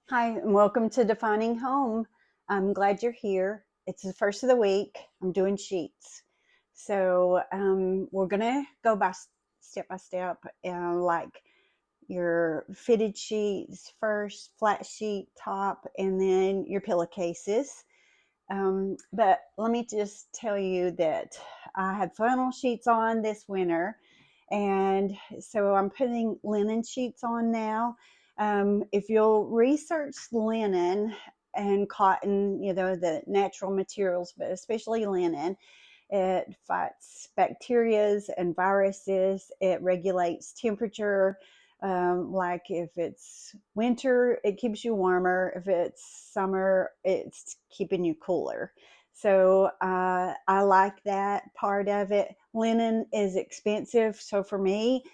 Hi, and welcome to Defining Home. I'm glad you're here. It's the first of the week. I'm doing sheets. We're going to go by step, like your fitted sheets first, flat sheet top, and then your pillowcases. But let me just tell you that I had flannel sheets on this winter, and so I'm putting linen sheets on now. If you'll research linen and cotton, the natural materials, but especially linen, it fights bacterias and viruses. It regulates temperature. Like if it's winter, it keeps you warmer. If it's summer, it's keeping you cooler. I like that part of it. Linen is expensive. So for me,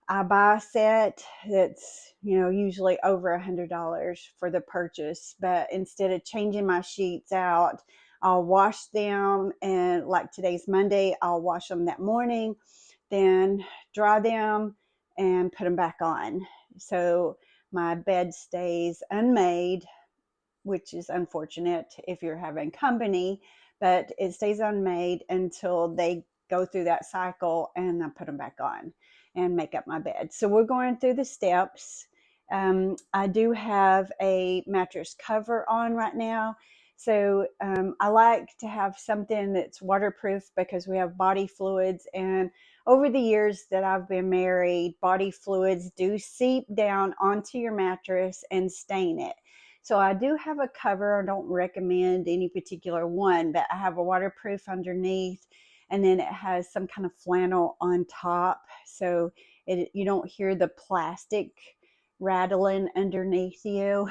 I buy a set that's, usually over $100 for the purchase. But instead of changing my sheets out, I'll wash them. And like today's Monday, I'll wash them that morning, then dry them and put them back on. So my bed stays unmade, which is unfortunate if you're having company, but it stays unmade until they go through that cycle and I put them back on and make up my bed. So we're going through the steps. I do have a mattress cover on right now. I like to have something that's waterproof because we have body fluids. And over the years that I've been married, body fluids do seep down onto your mattress and stain it. So I do have a cover. I don't recommend any particular one, but I have a waterproof underneath, and then it has some kind of flannel on top, so you don't hear the plastic rattling underneath you.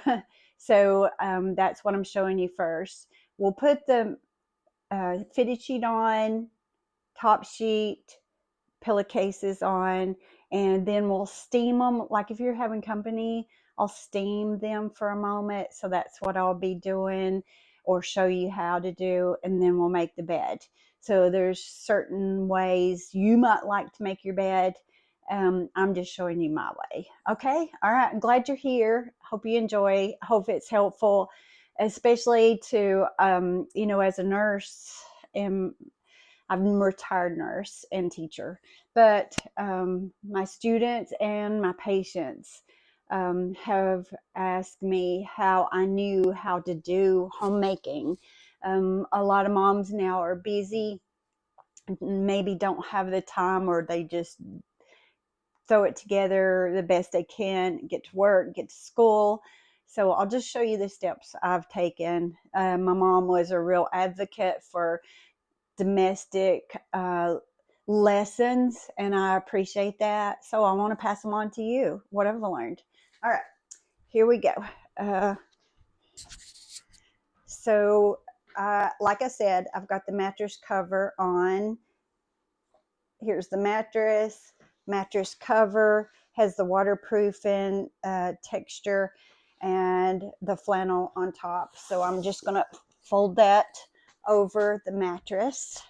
That's what I'm showing you first. We'll put the fitted sheet on, top sheet, pillowcases on, and then we'll steam them. Like if you're having company, I'll steam them for a moment. So that's what I'll be doing or show you how to do, and then we'll make the bed. So there's certain ways you might like to make your bed. I'm just showing you my way. Okay. All right. I'm glad you're here. Hope you enjoy. Hope it's helpful, especially to, as a nurse, and I'm a retired nurse and teacher, but my students and my patients have asked me how I knew how to do homemaking. A lot of moms now are busy, maybe don't have the time, or they just throw it together the best they can, get to work, get to school. So I'll just show you the steps I've taken. My mom was a real advocate for domestic lessons, and I appreciate that. So I want to pass them on to you, what I've learned. All right, here we go. Uh, like I said, I've got the mattress cover on. Here's the mattress cover has the waterproofing texture and the flannel on top. So I'm just going to fold that over the mattress.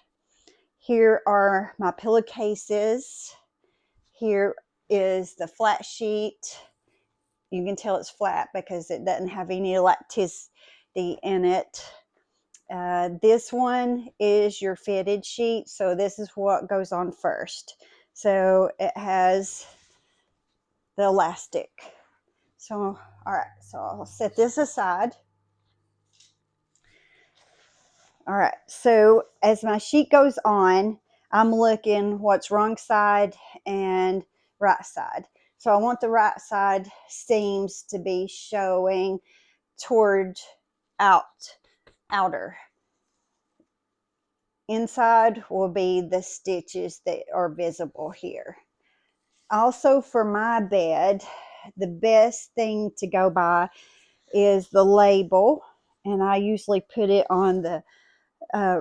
Here are my pillowcases. Here is the flat sheet. You can tell it's flat because it doesn't have any elasticity in it. This one is your fitted sheet. So this is what goes on first. So it has the elastic. So, all right. So I'll set this aside. All right. So as my sheet goes on, I'm looking what's wrong side and right side. So I want the right side seams to be showing toward outer. Inside will be the stitches that are visible here. Also for my bed, the best thing to go by is the label, and I usually put it on the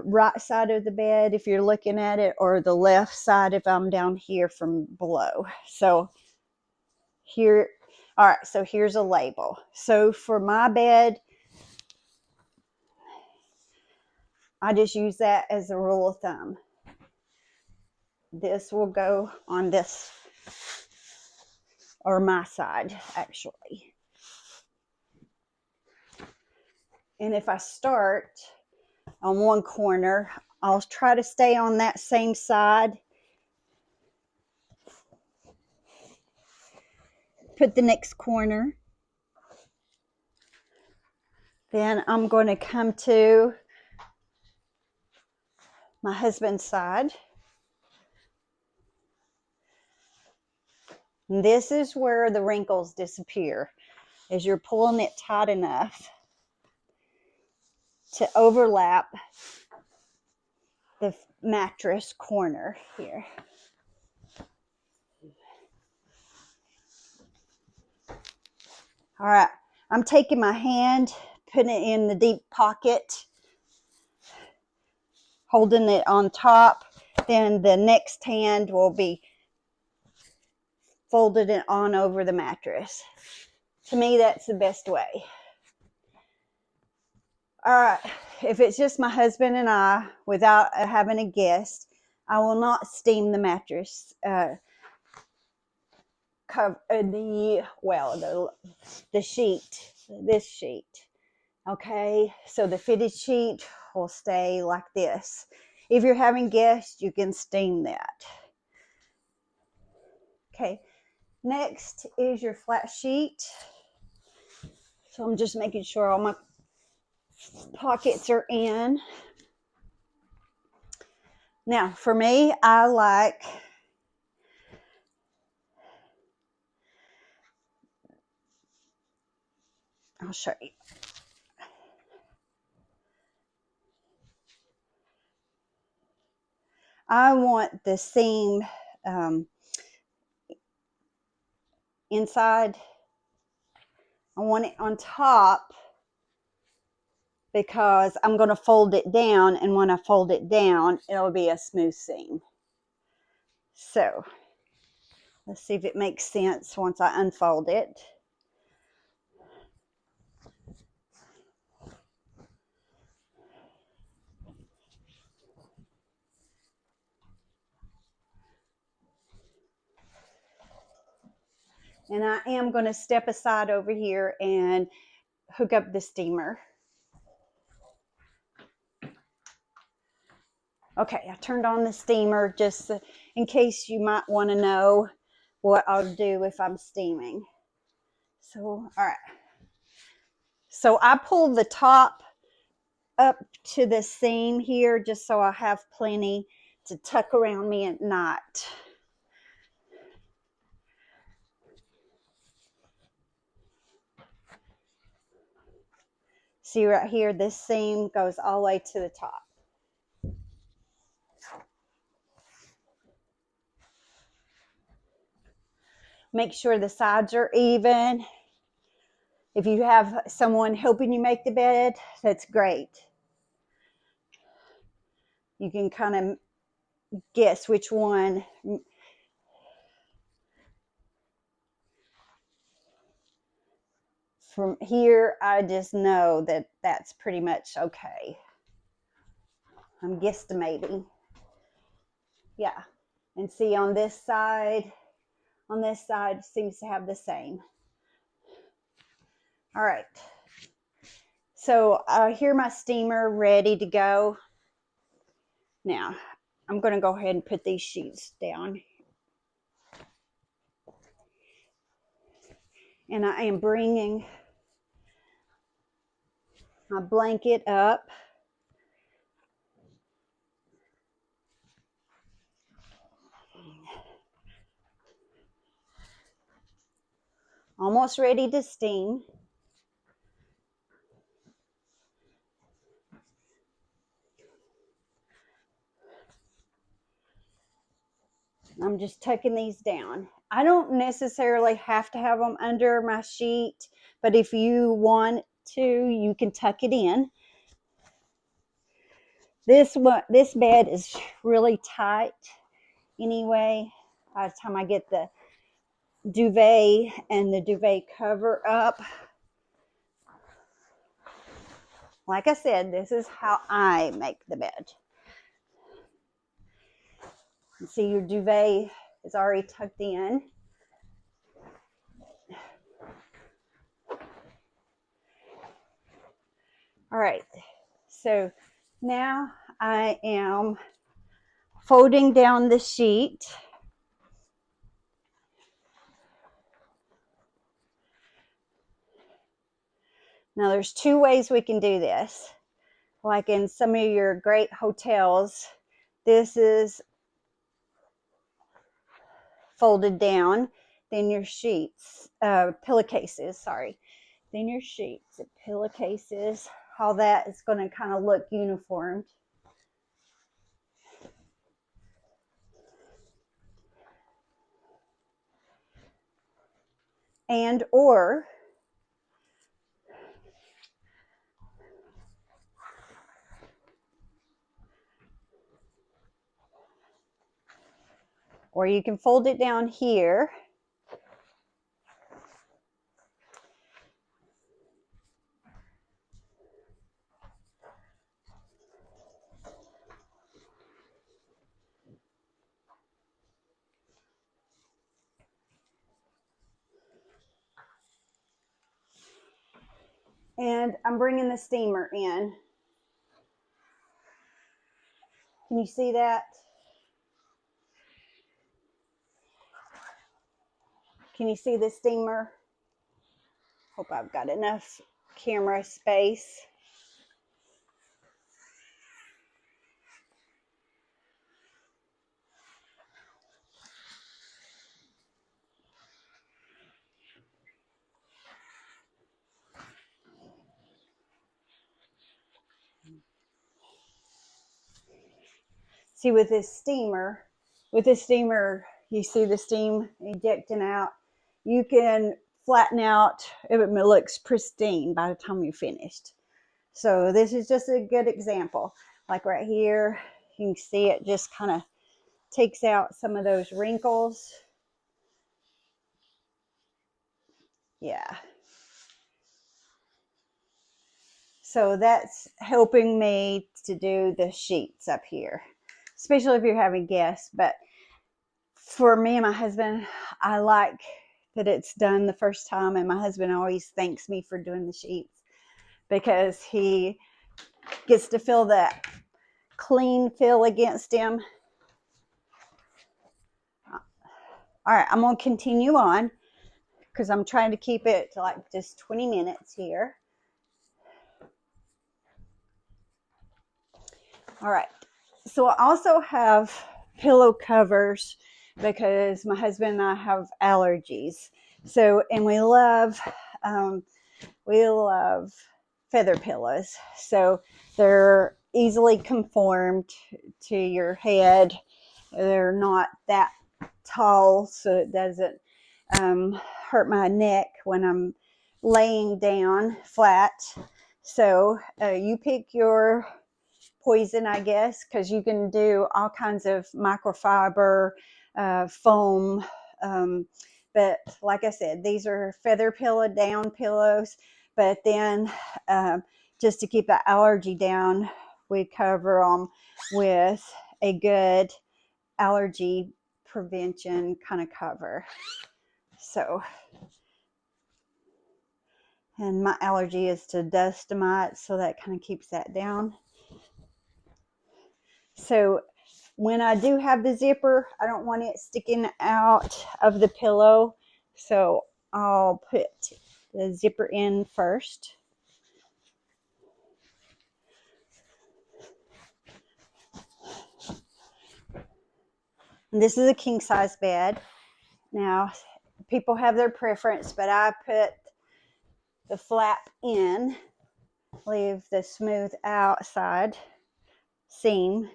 right side of the bed if you're looking at it, or the left side if I'm down here from below. So here, all right, so here's a label. So for my bed, I just use that as a rule of thumb. This will go on this, or my side actually. And if I start on one corner, I'll try to stay on that same side. Put the next corner. Then I'm going to come to my husband's side. And this is where the wrinkles disappear, as you're pulling it tight enough to overlap the mattress corner here. All right, I'm taking my hand, putting it in the deep pocket, holding it on top. Then the next hand will be folded it on over the mattress. To me, that's the best way. All right, if it's just my husband and I, without having a guest, I will not steam the mattress. The sheet, this sheet. Okay, so the fitted sheet will stay like this. If you're having guests, you can steam that. Okay, next is your flat sheet. So I'm just making sure all my pockets are in. Now, for me, I'll show you. I want the seam inside. I want it on top because I'm going to fold it down, and when I fold it down, it'll be a smooth seam. So let's see if it makes sense once I unfold it. And I am going to step aside over here and hook up the steamer. Okay, I turned on the steamer just in case you might want to know what I'll do if I'm steaming. So, all right. So I pull the top up to the seam here just so I have plenty to tuck around me at night. See right here, this seam goes all the way to the top. Make sure the sides are even. If you have someone helping you make the bed, that's great. You can kind of guess which one. From here, I just know that that's pretty much okay. I'm guesstimating. Yeah. And see on this side seems to have the same. All right. So I hear my steamer ready to go. Now, I'm going to go ahead and put these sheets down. And I am bringing my blanket up. Almost ready to steam. I'm just tucking these down. I don't necessarily have to have them under my sheet, but if you want to, you can tuck it in. This bed is really tight anyway. By the time I get the duvet and the duvet cover up. Like I said, this is how I make the bed. You see your duvet is already tucked in. All So now I am folding down the sheet. Now there's two ways we can do this. Like in some of your great hotels, this is folded down. Then your sheets, pillowcases, sorry. Then your sheets, pillowcases, all that is going to kind of look uniformed. And or you can fold it down here. And I'm bringing the steamer in. Can you see that? Can you see the steamer? Hope I've got enough camera space. See, with this steamer, you see the steam ejecting out. You can flatten out, it looks pristine by the time you finished. So this is just a good example. Like right here, you can see it just kind of takes out some of those wrinkles. Yeah. So that's helping me to do the sheets up here, especially if you're having guests. But for me and my husband, I like that it's done the first time, and my husband always thanks me for doing the sheets because he gets to feel that clean feel against him. All right, I'm going to continue on because I'm trying to keep it to like just 20 minutes here. All right, so I also have pillow covers because my husband and I have allergies. So, and we love feather pillows. So they're easily conformed to your head. They're not that tall, so it doesn't hurt my neck when I'm laying down flat. So you pick your poison, I guess, because you can do all kinds of microfiber, foam. But like I said, these are feather pillow down pillows. But then just to keep the allergy down, we cover them with a good allergy prevention kind of cover. So, and my allergy is to dust mites, so that kind of keeps that down. So when I do have the zipper, I don't want it sticking out of the pillow. So I'll put the zipper in first. And this is a king size bed. Now, people have their preference, but I put the flap in, leave the smooth outside seam.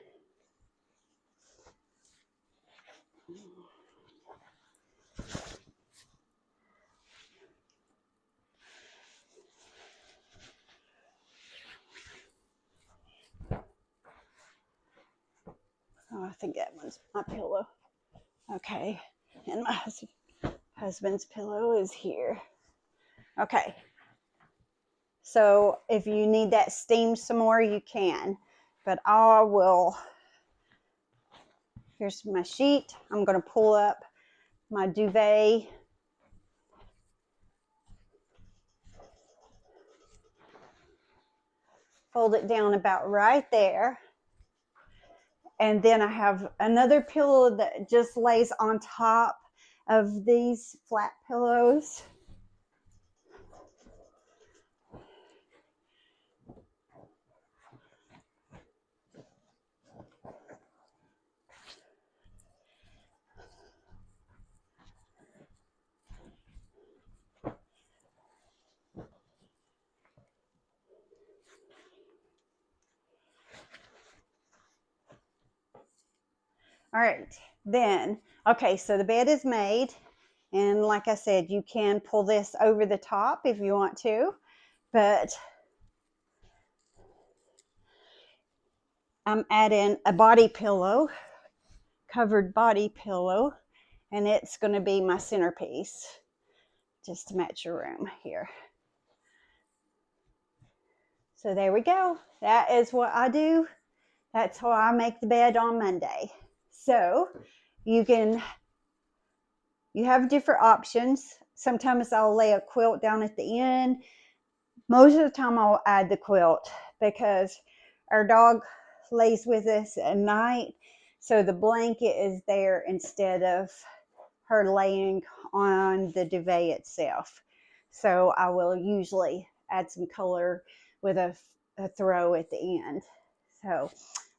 Oh, I think that one's my pillow. Okay, and my husband's pillow is here. Okay, so if you need that steamed some more, you can. But I will, here's my sheet. I'm going to pull up my duvet. fold it down about right there. And then I have another pillow that just lays on top of these flat pillows. All right, then, okay, so the bed is made. And like I said, you can pull this over the top if you want to, but I'm adding a body pillow, covered body pillow, and it's going to be my centerpiece just to match your room here. So there we go. That is what I do. That's how I make the bed on Monday. So you have different options. Sometimes I'll lay a quilt down at the end. Most of the time I'll add the quilt because our dog lays with us at night. So the blanket is there instead of her laying on the duvet itself. So I will usually add some color with a throw at the end. So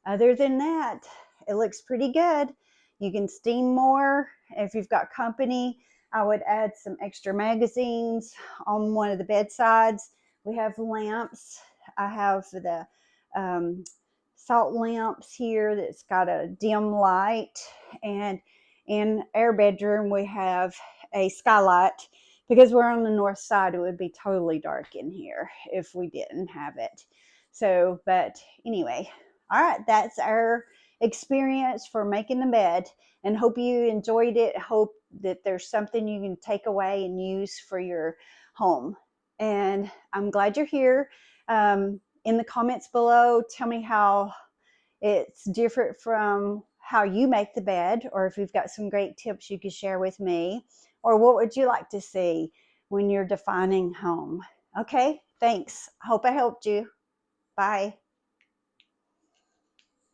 other than that, it looks pretty good. You can steam more. If you've got company, I would add some extra magazines on one of the bedsides. We have lamps. I have the salt lamps here that's got a dim light, and in our bedroom we have a skylight because we're on the north side. It would be totally dark in here if we didn't have it. So, but anyway, all right, that's our experience for making the bed, and hope you enjoyed it. Hope that there's something you can take away and use for your home. And I'm glad you're here. In the comments below, tell me how it's different from how you make the bed, or if you've got some great tips you could share with me, or what would you like to see when you're defining home. Okay, thanks. Hope I helped you. Bye.